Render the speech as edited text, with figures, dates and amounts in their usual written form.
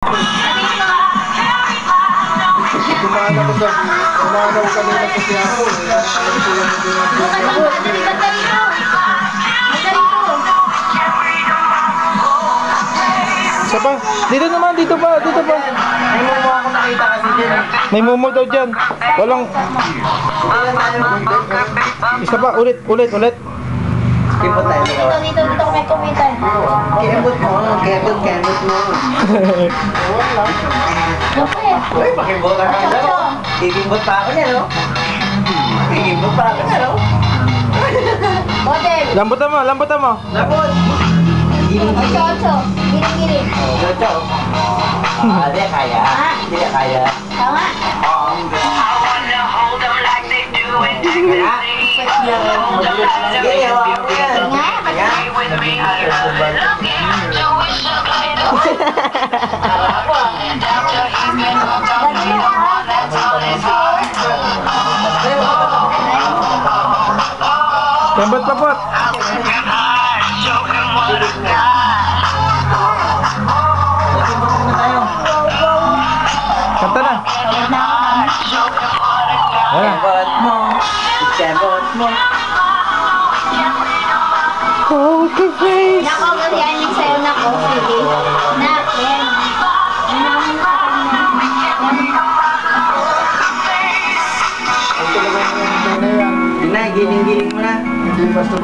Kumana ko kanina sa Tiago. Isa pa? Dito naman, dito pa. May mumo ako nakita kasi dyan. May mumo daw dyan. Walang... Isa pa, ulit. Kipot tayo. Dito kami kumitan. Kembot mo. Uy, pakibot ka na. Kikimbot pa ako niya, no? Model. Lambutan mo. Labot! Ocho. Giling. Jojo. Hindi kaya. Hindi kaya. Tama. Sige, hawa ko yan. Lambot pa pot. Kanta na. Kembot mo. Okay, face. Nako, yan yung sayo na ko. Sige. Nak, yan. Giling-giling mo na. Hindi basta